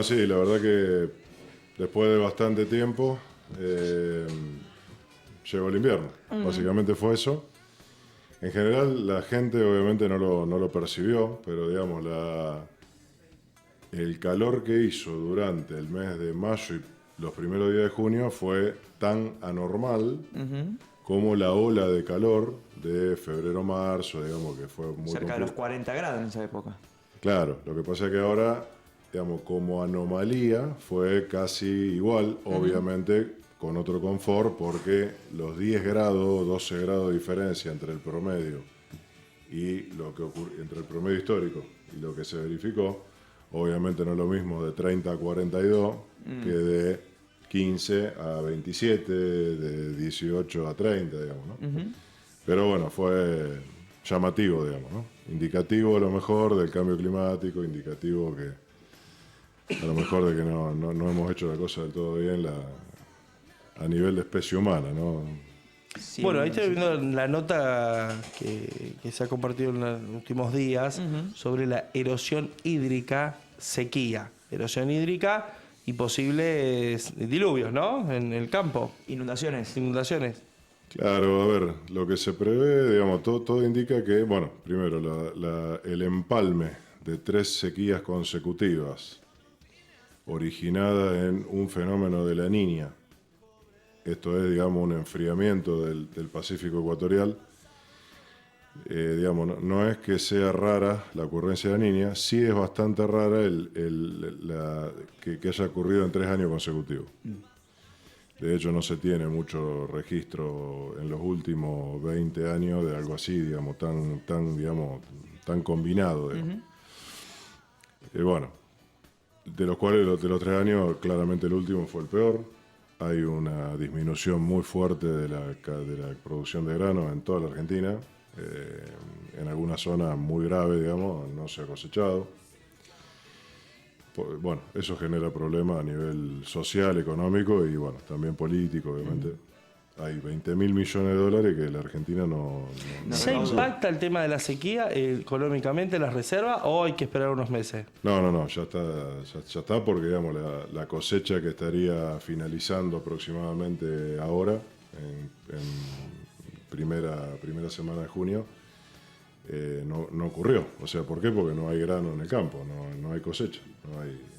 Sí, la verdad que después de bastante tiempo llegó el invierno. Básicamente fue eso. En general la gente obviamente no lo percibió, pero digamos, el calor que hizo durante el mes de mayo y los primeros días de junio fue tan anormal como la ola de calor de febrero-marzo, digamos que fue muy Cerca de los complicado. 40 grados en esa época. Claro, lo que pasa es que ahora, digamos, como anomalía fue casi igual, obviamente con otro confort, porque los 10 grados, 12 grados de diferencia entre el promedio y lo que ocurrió, entre el promedio histórico y lo que se verificó, obviamente no es lo mismo de 30 a 42 que de 15 a 27, de 18 a 30, digamos, ¿no? Pero bueno, fue llamativo, digamos, ¿no? Indicativo a lo mejor del cambio climático, indicativo que a lo mejor de que no hemos hecho la cosa del todo bien a nivel de especie humana, ¿no? Sí, Bueno, ahí estoy sí. viendo la nota que se ha compartido en los últimos días sobre la erosión hídrica, sequía, erosión hídrica y posibles diluvios, ¿no? En el campo, Inundaciones. inundaciones. Claro, a ver, lo que se prevé, digamos, todo indica que, bueno, primero, el empalme de 3 sequías consecutivas originada en un fenómeno de la Niña. Esto es, digamos, un enfriamiento del Pacífico ecuatorial. Digamos, no es que sea rara la ocurrencia de la Niña, sí es bastante rara que haya ocurrido en 3 años consecutivos. De hecho, no se tiene mucho registro en los últimos 20 años de algo así, digamos, digamos, tan combinado. Digamos. Bueno, de los cuales de los 3 años, claramente el último fue el peor. Hay una disminución muy fuerte de la producción de grano en toda la Argentina. En algunas zonas muy grave, digamos, no se ha cosechado. Bueno, eso genera problemas a nivel social, económico y bueno, también político, obviamente. Hay 20.000 millones de dólares que la Argentina no ¿Se recauda. impacta el tema de la sequía económicamente las reservas o hay que esperar unos meses? No, ya está porque digamos la cosecha que estaría finalizando aproximadamente ahora, en primera semana de junio, no ocurrió. O sea, ¿por qué? Porque no hay grano en el campo, no hay cosecha,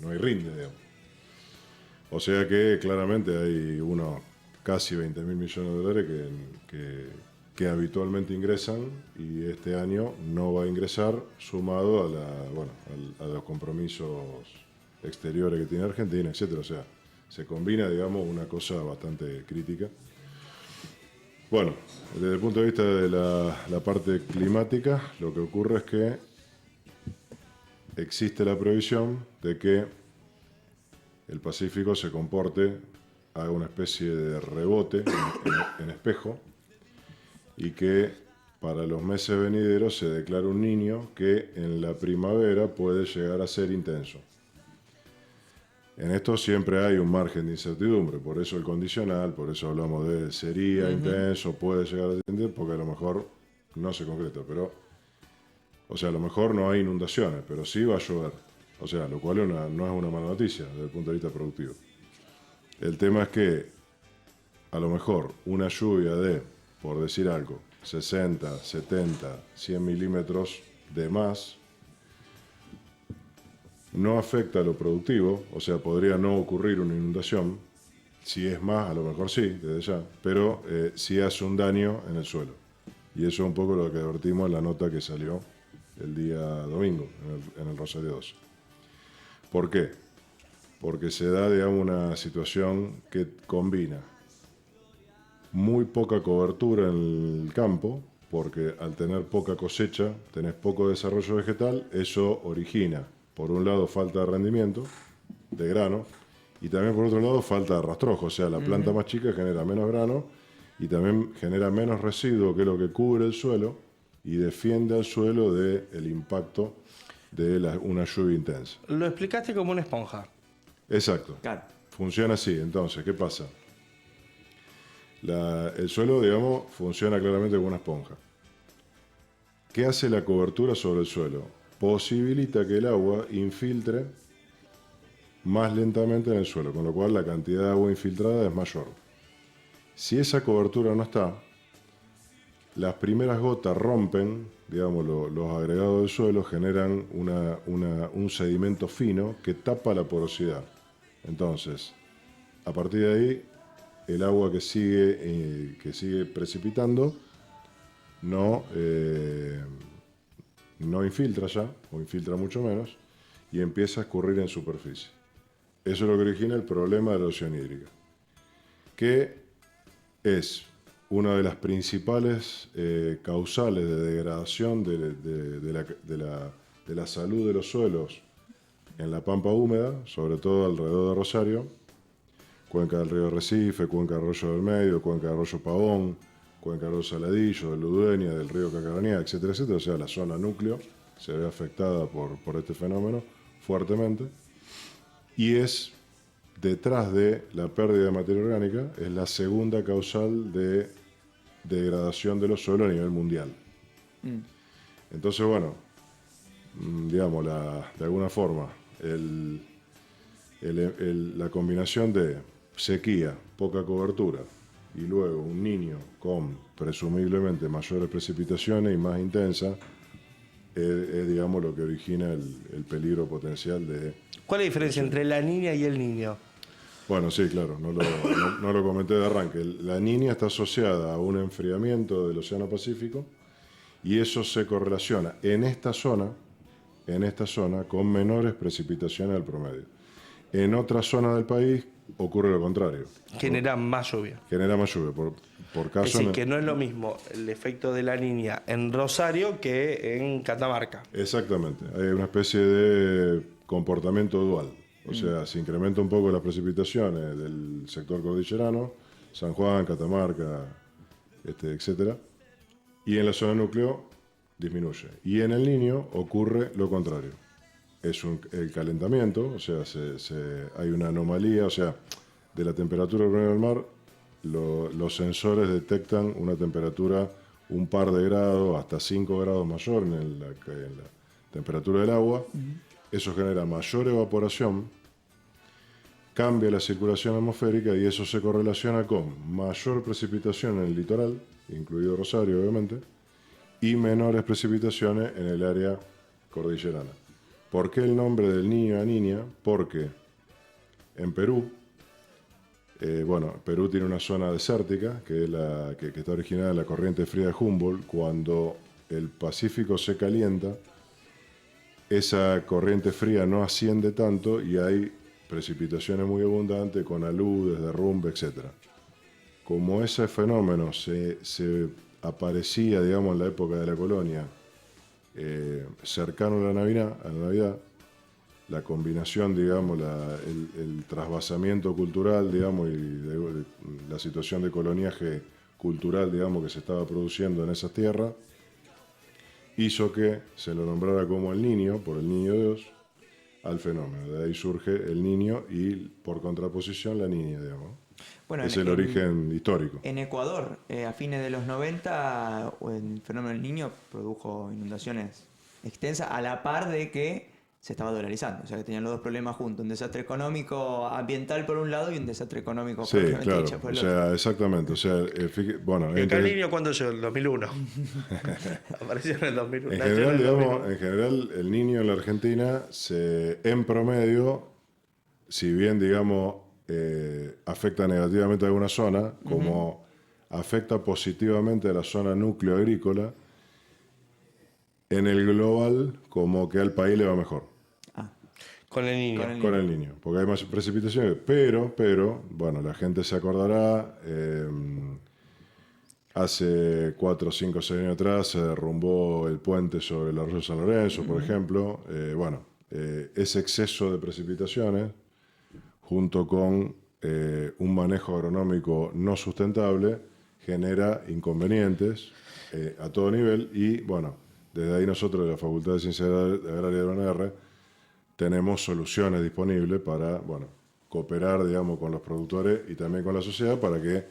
no hay rinde, digamos. O sea que claramente hay unos casi 20.000 millones de dólares que habitualmente ingresan y este año no va a ingresar sumado a los compromisos exteriores que tiene Argentina, etcétera. O sea, se combina, digamos, una cosa bastante crítica. Bueno, desde el punto de vista de la parte climática, lo que ocurre es que existe la previsión de que el Pacífico se comporte, haga una especie de rebote en espejo y que para los meses venideros se declara un niño que en la primavera puede llegar a ser intenso. En esto siempre hay un margen de incertidumbre, por eso el condicional, por eso hablamos de sería intenso, puede llegar a ser intenso, porque a lo mejor no se concreta, pero, o sea, a lo mejor no hay inundaciones, pero sí va a llover. O sea, lo cual no es una mala noticia desde el punto de vista productivo. El tema es que a lo mejor una lluvia de, por decir algo, 60, 70, 100 milímetros de más no afecta a lo productivo, o sea, podría no ocurrir una inundación. Si es más, a lo mejor sí, desde ya, pero sí hace un daño en el suelo. Y eso es un poco lo que advertimos en la nota que salió el día domingo en el Rosario 12. ¿Por qué? Porque se da, digamos, una situación que combina muy poca cobertura en el campo, porque al tener poca cosecha, tenés poco desarrollo vegetal, eso origina, por un lado, falta de rendimiento de grano, y también por otro lado, falta de rastrojo, o sea, la planta más chica genera menos grano y también genera menos residuo, que es lo que cubre el suelo y defiende al suelo del impacto de una lluvia intensa. Lo explicaste como una esponja. Exacto. Claro. Funciona así. Entonces, ¿qué pasa? El suelo, digamos, funciona claramente como una esponja. ¿Qué hace la cobertura sobre el suelo? Posibilita que el agua infiltre más lentamente en el suelo, con lo cual la cantidad de agua infiltrada es mayor. Si esa cobertura no está, las primeras gotas rompen, digamos, los agregados del suelo, generan un sedimento fino que tapa la porosidad. Entonces, a partir de ahí, el agua que sigue precipitando no infiltra ya, o infiltra mucho menos, y empieza a escurrir en superficie. Eso es lo que origina el problema de la erosión hídrica, que es una de las principales causales de degradación de la salud de los suelos en la pampa húmeda, sobre todo alrededor de Rosario, cuenca del río Recife, cuenca del Arroyo del Medio, cuenca del Arroyo Pavón, cuenca del río Saladillo, del Ludueña, del río Cacaranía, etcétera, etcétera. O sea, la zona núcleo se ve afectada por este fenómeno fuertemente. Y es, detrás de la pérdida de materia orgánica, es la segunda causal de degradación de los suelos a nivel mundial. Entonces, bueno, digamos, de alguna forma, la combinación de sequía, poca cobertura, y luego un niño con presumiblemente mayores precipitaciones y más intensa, es, digamos, lo que origina el peligro potencial de... ¿Cuál es la diferencia entre la niña y el niño? Bueno, sí, claro, no lo comenté de arranque. La niña está asociada a un enfriamiento del Océano Pacífico y eso se correlaciona en esta zona con menores precipitaciones al promedio. En otra zona del país ocurre lo contrario. Genera más lluvia. Genera más lluvia. Por caso, Es decir, que no es lo mismo el efecto de la niña en Rosario que en Catamarca. Exactamente. Hay una especie de comportamiento dual. O sea, se incrementa un poco las precipitaciones del sector cordillerano, San Juan, Catamarca, etcétera. Y en la zona núcleo disminuye. Y en el Niño ocurre lo contrario. Es el calentamiento, o sea, hay una anomalía, o sea, de la temperatura del promedio del mar, los sensores detectan una temperatura un par de grados, hasta 5 grados mayor en la temperatura del agua. Eso genera mayor evaporación, cambia la circulación atmosférica y eso se correlaciona con mayor precipitación en el litoral, incluido Rosario obviamente, y menores precipitaciones en el área cordillerana. ¿Por qué el nombre del niño a niña? Porque en Perú, Perú tiene una zona desértica que está originada en la corriente fría de Humboldt. Cuando el Pacífico se calienta, esa corriente fría no asciende tanto y hay precipitaciones muy abundantes con aludes, derrumbe, etc. Como ese fenómeno se aparecía, digamos, en la época de la colonia, cercano a la Navidad, la combinación, digamos, el trasvasamiento cultural, digamos, y la situación de coloniaje cultural, digamos, que se estaba produciendo en esas tierras, hizo que se lo nombrara como el Niño, por el Niño Dios, al fenómeno. De ahí surge el niño y, por contraposición, la niña, digamos. Bueno, es el origen histórico. En Ecuador, a fines de los 90, el fenómeno del Niño produjo inundaciones extensas a la par de que se estaba dolarizando. O sea, que tenían los dos problemas juntos. Un desastre económico ambiental por un lado y un desastre económico sí, claro. Por el otro. Exactamente. O sea, ¿El Niño cuándo llegó? El 2001. Apareció en el 2001. En general, digamos, el Niño en la Argentina, en promedio, si bien, digamos, afecta negativamente a alguna zona, como afecta positivamente a la zona núcleo agrícola, en el global, como que al país le va mejor. Con el niño. Con el niño, porque hay más precipitaciones. Pero, bueno, la gente se acordará, hace 4, 5, 6 años atrás se derrumbó el puente sobre el arroyo San Lorenzo, por ejemplo. Ese exceso de precipitaciones, junto con un manejo agronómico no sustentable, genera inconvenientes a todo nivel. Y, bueno, desde ahí nosotros de la Facultad de Ciencias Agrarias de la UNR tenemos soluciones disponibles para, bueno, cooperar, digamos, con los productores y también con la sociedad para que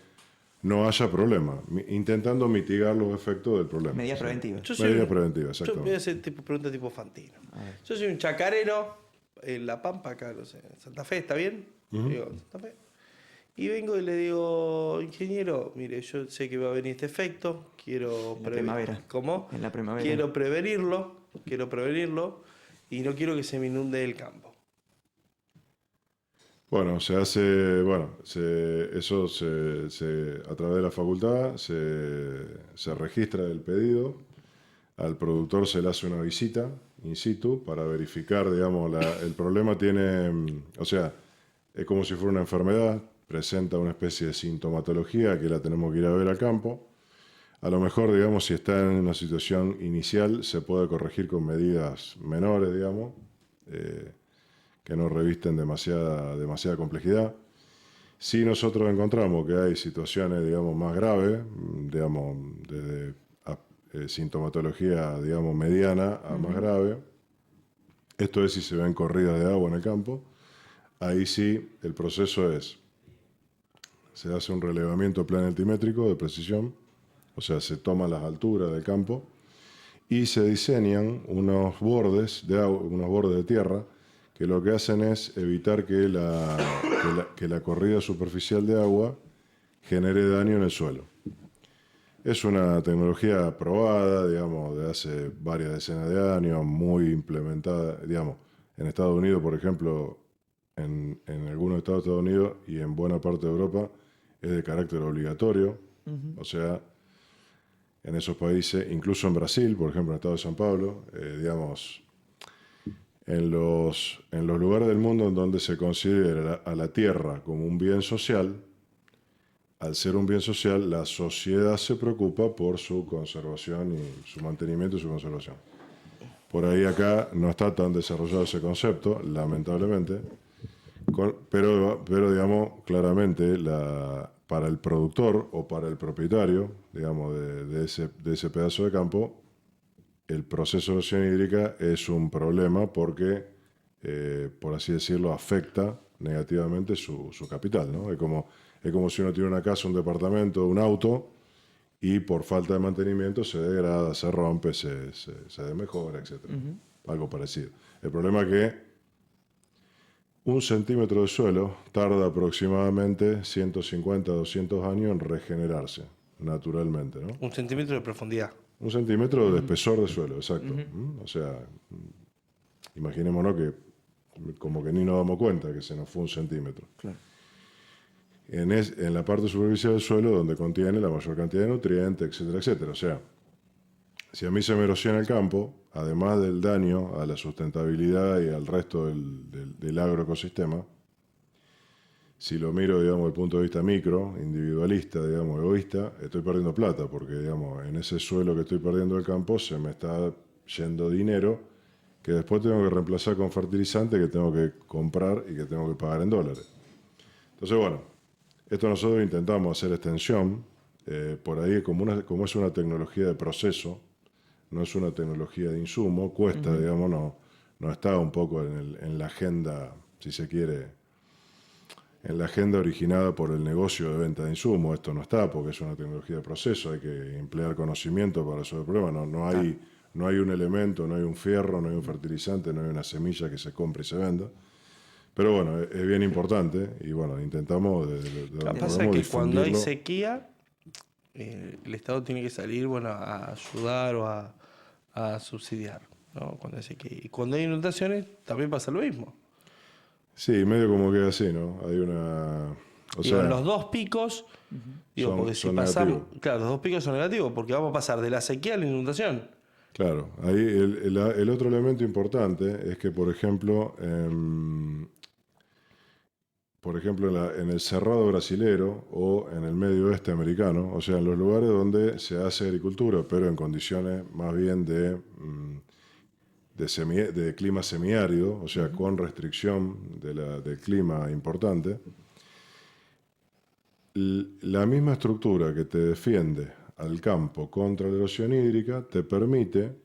no haya problema, intentando mitigar los efectos del problema. Medidas preventivas. Medidas preventivas, exactamente. Yo voy a hacer pregunta tipo Fantino. Yo soy un chacarero, en La Pampa, acá, no sé, en Santa Fe, ¿está bien? Digo, Santa Fe. Y vengo y le digo, ingeniero, mire, yo sé que va a venir este efecto, quiero En la primavera. ¿Cómo? En la primavera. Quiero prevenirlo y no quiero que se me inunde el campo. Bueno, se hace, bueno, a través de la facultad se registra el pedido, al productor se le hace una visita in situ para verificar, digamos, el problema tiene, o sea, es como si fuera una enfermedad, presenta una especie de sintomatología que la tenemos que ir a ver al campo. A lo mejor, digamos, si está en una situación inicial, se puede corregir con medidas menores, digamos, que no revisten demasiada complejidad. Si nosotros encontramos que hay situaciones, digamos, más graves, digamos, desde sintomatología, digamos, mediana a más grave, esto es si se ven corridas de agua en el campo, ahí sí el proceso se hace un relevamiento planetimétrico de precisión, o sea, se toman las alturas del campo y se diseñan unos bordes de agua, unos bordes de tierra que lo que hacen es evitar que la corrida superficial de agua genere daño en el suelo. Es una tecnología probada, digamos, de hace varias decenas de años, muy implementada, digamos, en Estados Unidos, por ejemplo, en algunos estados de Estados Unidos y en buena parte de Europa es de carácter obligatorio. O sea, en esos países, incluso en Brasil, por ejemplo, en el estado de San Pablo, digamos, en los lugares del mundo en donde se considera a la tierra como un bien social, al ser un bien social, la sociedad se preocupa por su conservación y su mantenimiento y su conservación. Por ahí acá no está tan desarrollado ese concepto, lamentablemente, pero digamos, claramente, para el productor o para el propietario, digamos, de ese pedazo de campo, el proceso de erosión hídrica es un problema porque, por así decirlo, afecta negativamente su capital, ¿no? Es como si uno tiene una casa, un departamento, un auto, y por falta de mantenimiento se degrada, se rompe, se desmejora, etc. Algo parecido. El problema es que 1 centímetro de suelo tarda aproximadamente 150 a 200 años en regenerarse naturalmente, ¿no? 1 centímetro de profundidad. 1 centímetro de espesor de suelo, exacto. O sea, imaginémonos que como que ni nos damos cuenta que se nos fue 1 centímetro. Claro. En la parte superficial del suelo donde contiene la mayor cantidad de nutrientes, etcétera, etcétera. O sea, si a mí se me erosiona el campo, además del daño a la sustentabilidad y al resto del agroecosistema, si lo miro, digamos, desde el punto de vista micro, individualista, digamos, egoísta, estoy perdiendo plata, porque, digamos, en ese suelo que estoy perdiendo el campo se me está yendo dinero que después tengo que reemplazar con fertilizante que tengo que comprar y que tengo que pagar en dólares. Entonces, bueno, esto nosotros intentamos hacer extensión, por ahí como es una tecnología de proceso, no es una tecnología de insumo, cuesta, digamos, no está un poco en la agenda, si se quiere, en la agenda originada por el negocio de venta de insumos. Esto no está porque es una tecnología de proceso, hay que emplear conocimiento para resolver el problema. No hay un elemento, no hay un fierro, no hay un fertilizante, no hay una semilla que se compre y se venda. Pero bueno, es bien importante y bueno, intentamos Lo que pasa es que cuando hay sequía, el Estado tiene que salir, bueno, a ayudar o a subsidiar, ¿no? Cuando hay sequía. Y cuando hay inundaciones, también pasa lo mismo. Sí, medio como queda así, ¿no? Hay una... O Digo, sea, los dos picos, digo, porque si son pasamos... negativos. Claro, los dos picos son negativos, porque vamos a pasar de la sequía a la inundación. Claro, ahí el otro elemento importante es que, por ejemplo, en el Cerrado brasilero o en el medio oeste americano, o sea, en los lugares donde se hace agricultura, pero en condiciones más bien de clima semiárido, o sea, con restricción del clima importante, la misma estructura que te defiende al campo contra la erosión hídrica te permite,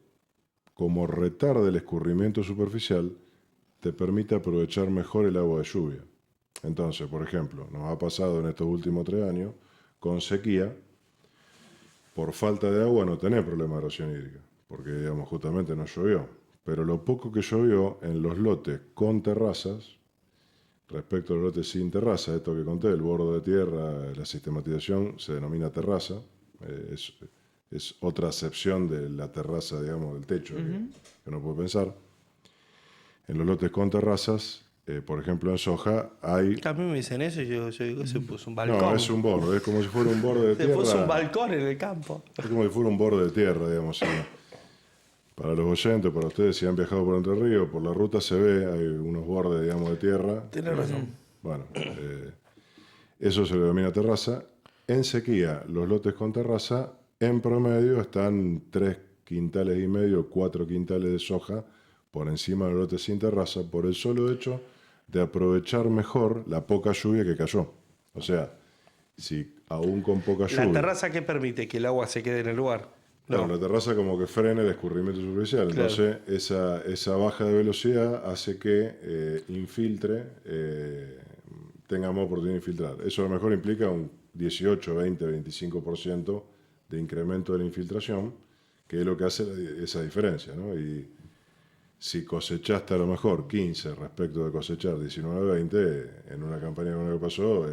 como retarda el escurrimiento superficial, te permite aprovechar mejor el agua de lluvia. Entonces, por ejemplo, nos ha pasado en estos últimos 3 años, con sequía, por falta de agua no tenés problema de erosión hídrica, porque, digamos, justamente no llovió. pero lo poco que llovió en los lotes con terrazas, respecto a los lotes sin terraza, esto que conté, el borde de tierra, la sistematización se denomina terraza, es otra acepción de la terraza, digamos, del techo, que uno puede pensar. En los lotes con terrazas, por ejemplo en soja, hay... A mí me dicen eso y yo digo, se puso un balcón. No, es un borde, es como si fuera un borde de Se tierra. puso un balcón en el campo. Es como si fuera un borde de tierra, digamos. ¿Sí? Para los oyentes, para ustedes, si han viajado por Entre Ríos, por la ruta se ve, hay unos bordes, digamos, de tierra. Tienes razón. Bueno, eso se le denomina terraza. En sequía, los lotes con terraza, en promedio, están 3,5 quintales, 4 quintales de soja por encima de los lotes sin terraza, por el solo hecho de aprovechar mejor la poca lluvia que cayó. O sea, si aún con poca lluvia... ¿La terraza qué permite? Que el agua se quede en el lugar. Claro, No. la terraza como que frene el escurrimiento superficial. Claro. Entonces, esa baja de velocidad hace que infiltre, tenga más oportunidad de infiltrar. Eso a lo mejor implica un 18, 20, 25% de incremento de la infiltración, que es lo que hace esa diferencia, ¿no? Y si cosechaste a lo mejor 15 respecto de cosechar 19, 20, en una campaña como la que pasó,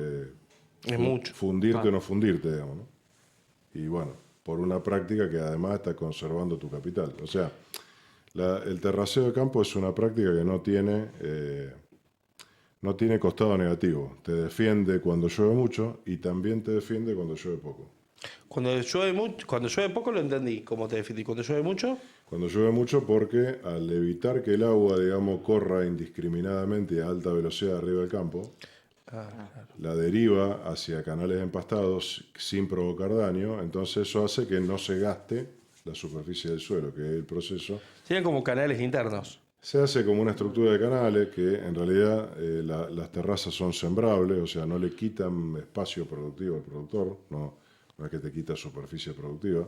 Es mucho. fundirte o no fundirte, digamos, ¿no? Y bueno, por una práctica que además está conservando tu capital. O sea, el terraceo de campo es una práctica que no tiene costado negativo. Te defiende cuando llueve mucho y también te defiende cuando llueve poco. Cuando llueve poco lo entendí, ¿cómo te definí? Cuando llueve mucho, Cuando llueve mucho porque al evitar que el agua, digamos, corra indiscriminadamente a alta velocidad arriba del campo, la deriva hacia canales empastados sin provocar daño, entonces eso hace que no se gaste la superficie del suelo, que es el proceso. serían como canales internos. Se hace como una estructura de canales que en realidad las terrazas son sembrables, o sea, no le quitan espacio productivo al productor, no es que te quita superficie productiva.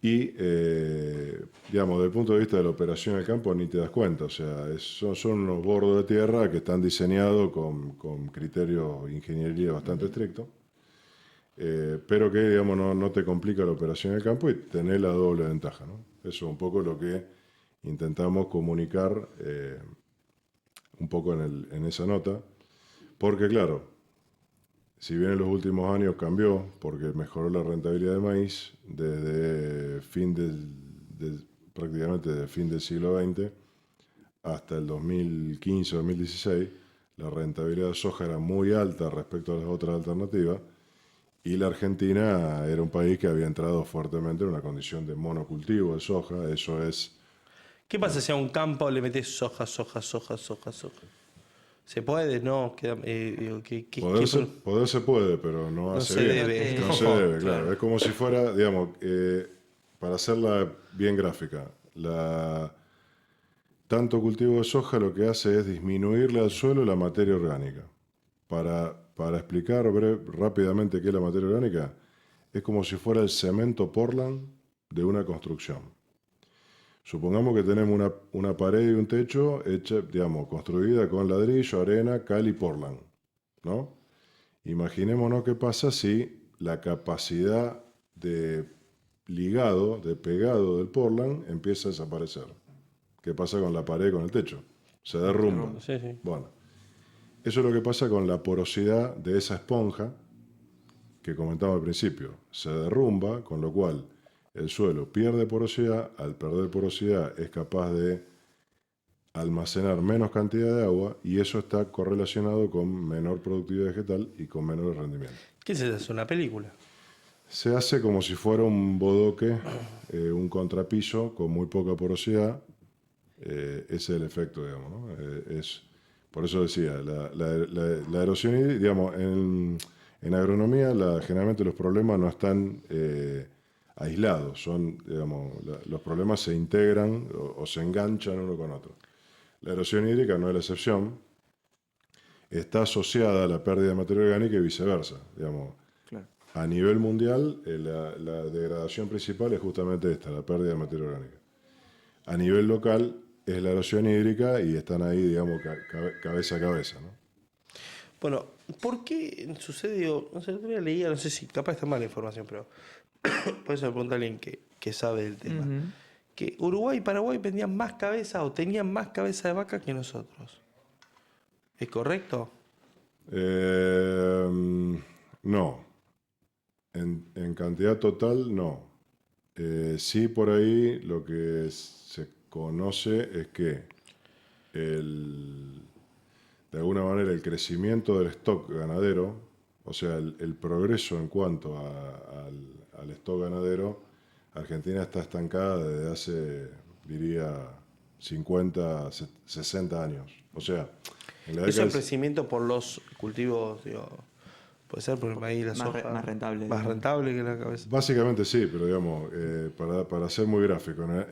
Digamos, desde el punto de vista de la operación del campo ni te das cuenta, o sea, son unos bordos de tierra que están diseñados con criterios de ingeniería bastante estrictos, pero que, digamos, no te complica la operación del campo y tenés la doble ventaja, ¿no? Eso es un poco lo que intentamos comunicar un poco en esa nota, porque claro, si bien en los últimos años cambió, porque mejoró la rentabilidad del maíz desde prácticamente desde el fin del siglo XX hasta el 2015-2016, la rentabilidad de soja era muy alta respecto a las otras alternativas y la Argentina era un país que había entrado fuertemente en una condición de monocultivo de soja. Eso es... ¿Qué pasa si a un campo le metes soja? ¿Se puede? No. Poder se puede, pero no hace bien. debe. No se debe, claro. Es como si fuera, digamos, para hacerla bien gráfica, tanto cultivo de soja lo que hace es disminuirle al suelo la materia orgánica. Para explicar rápidamente qué es la materia orgánica, es como si fuera el cemento Portland de una construcción. Supongamos que tenemos una pared y un techo hecha, digamos, construida con ladrillo, arena, cal y Portland, ¿no? Imaginémonos qué pasa si la capacidad de ligado, de pegado del Portland empieza a desaparecer. ¿Qué pasa con la pared y con el techo? Se derrumba. Sí. Bueno, eso es lo que pasa con la porosidad de esa esponja que comentaba al principio. Se derrumba, con lo cual el suelo pierde porosidad. Al perder porosidad es capaz de almacenar menos cantidad de agua y eso está correlacionado con menor productividad vegetal y con menor rendimiento. ¿Qué se hace? ¿Una película? Se hace como si fuera un bodoque, un contrapiso con muy poca porosidad. Ese es el efecto, digamos, ¿no? Por eso decía, la erosión hídrica, digamos, en agronomía generalmente los problemas no están aislados, digamos, los problemas se integran o se enganchan uno con otro. La erosión hídrica no es la excepción, está asociada a la pérdida de materia orgánica y viceversa, digamos. Claro. A nivel mundial, la degradación principal es justamente esta, la pérdida de materia orgánica. A nivel local es la erosión hídrica y están ahí, digamos, cabeza a cabeza, ¿no? Bueno, ¿por qué sucedió? No sé, el otro día leía, no sé si capaz está mala información, pero por eso me pregunta alguien que sabe del tema. que Uruguay y Paraguay vendían más cabeza o tenían más cabeza de vaca que nosotros. ¿Es correcto? No. En cantidad total, no. Sí, por ahí lo que se conoce es que de alguna manera el crecimiento del stock ganadero, o sea, el progreso en cuanto al stock ganadero, Argentina está estancada desde hace, diría, 50, 60 años. O sea, en la Eso década es crecimiento por los cultivos, digo, puede ser porque ahí la soja más rentable. más rentable que la cabeza. Básicamente sí, pero digamos, para ser muy gráfico, ¿no?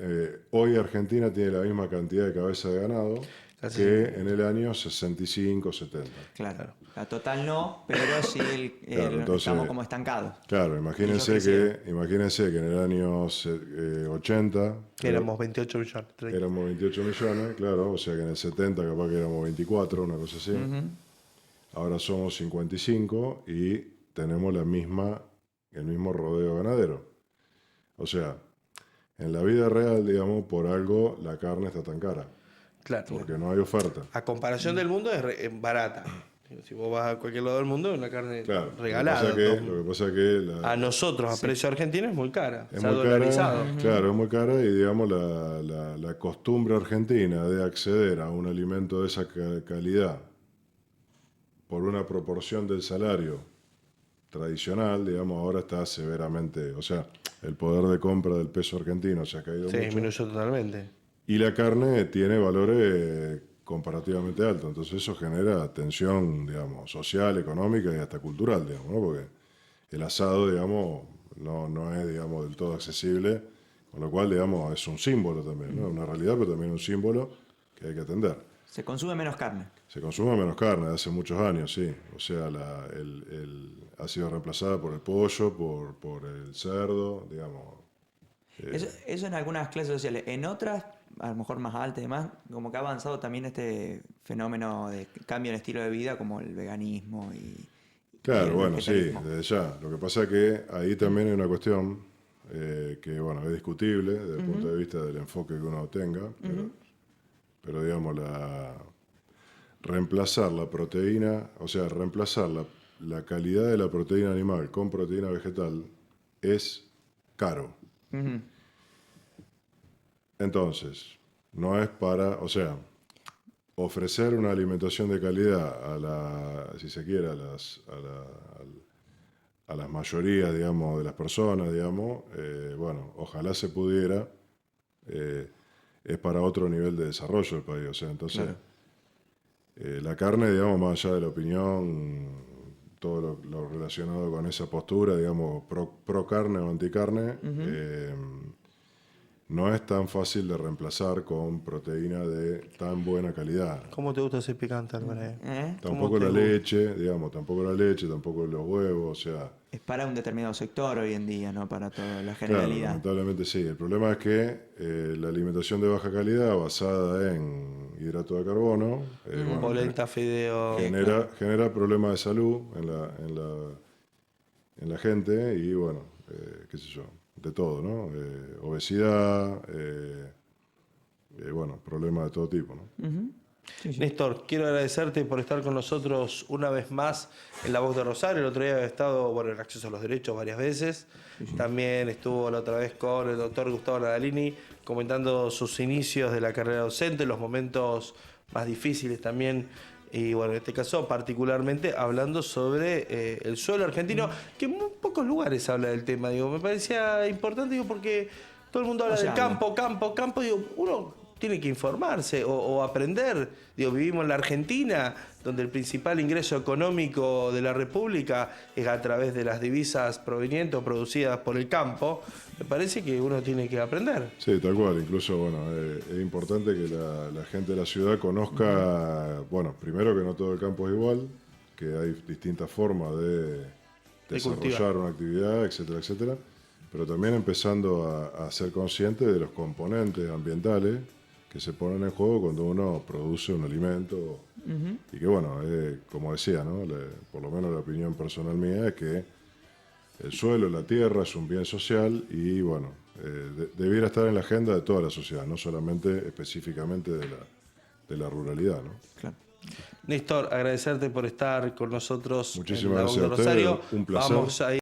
Hoy Argentina tiene la misma cantidad de cabeza de ganado Casi que en el año 65, 70. Claro. La total no, pero sí Claro, entonces, estamos como estancados. Claro, imagínense que en el año 80 Que éramos 28 millones. 30. éramos 28 millones, claro, o sea que en el 70 capaz que éramos 24, una cosa así. Ahora somos 55 y tenemos el mismo rodeo ganadero. O sea, en la vida real, digamos, por algo la carne está tan cara. Claro. Porque no hay oferta. A comparación del mundo es barata. Si vos vas a cualquier lado del mundo es una carne Claro, regalada. Lo que pasa que a nosotros, a precio argentino, es muy cara. es Se ha muy dolarizado. cara, claro, es muy cara y digamos la costumbre argentina de acceder a un alimento de esa calidad por una proporción del salario tradicional, digamos, ahora está severamente, o sea, el poder de compra del peso argentino se ha caído Sí, mucho. disminuyó totalmente. Y la carne tiene valores comparativamente altos, entonces eso genera tensión, digamos, social, económica y hasta cultural, digamos, ¿no? Porque el asado, digamos, no es, digamos, del todo accesible, con lo cual, digamos, es un símbolo también, ¿no? Una realidad, pero también un símbolo que hay que atender. Se consume menos carne. Se consume menos carne, hace muchos años, sí. O sea, ha sido reemplazada por el pollo, por el cerdo, digamos. Eso en algunas clases sociales. En otras, a lo mejor más altas y demás, como que ha avanzado también este fenómeno de cambio en estilo de vida, como el veganismo y Claro, el bueno, sí, vegetarianismo. desde ya. Lo que pasa es que ahí también hay una cuestión que, bueno, es discutible desde el punto de vista del enfoque que uno tenga, pero digamos, reemplazar la proteína, o sea, reemplazar la calidad de la proteína animal con proteína vegetal es caro. Entonces, no es para, o sea, ofrecer una alimentación de calidad si se quiere, a las mayorías, digamos, de las personas, digamos, bueno, ojalá se pudiera, es para otro nivel de desarrollo del país, o sea, entonces, la carne, digamos, más allá de la opinión, todo lo relacionado con esa postura, digamos, pro carne o anticarne, no es tan fácil de reemplazar con proteína de tan buena calidad. ¿Cómo te gusta ese picante, Álvarez? Tampoco la leche, digamos, tampoco los huevos, o sea... Es para un determinado sector hoy en día, no para toda la Claro, generalidad. lamentablemente sí. El problema es que la alimentación de baja calidad basada en hidrato de carbono Polenta, fideo. genera problemas de salud en la gente y bueno, qué sé yo, de todo, ¿no? Obesidad, bueno, problemas de todo tipo, ¿no? Néstor, quiero agradecerte por estar con nosotros una vez más en La Voz de Rosario. El otro día había estado, bueno, en Acceso a los Derechos varias veces. También estuvo la otra vez con el doctor Gustavo Nadalini comentando sus inicios de la carrera docente, los momentos más difíciles también. Y bueno, en este caso particularmente hablando sobre el suelo argentino, que en muy pocos lugares habla del tema. Digo, me parecía importante, digo, porque todo el mundo habla del campo. Digo, uno tiene que informarse o aprender. Digo, vivimos en la Argentina, donde el principal ingreso económico de la República es a través de las divisas provenientes o producidas por el campo. Me parece que uno tiene que aprender. Sí, tal cual. Incluso, bueno, es importante que la gente de la ciudad conozca, bueno, primero que no todo el campo es igual, que hay distintas formas de desarrollar una actividad, etcétera, etcétera. Pero también empezando a ser consciente de los componentes ambientales que se ponen en juego cuando uno produce un alimento. Y que, bueno, como decía, ¿no? Por lo menos la opinión personal mía es que el suelo, la tierra, es un bien social y, bueno, debiera estar en la agenda de toda la sociedad, no solamente específicamente de la ruralidad, ¿no? Claro. Néstor, agradecerte por estar con nosotros Muchísimas en la Voz gracias de a ustedes, Rosario. un placer. Vamos a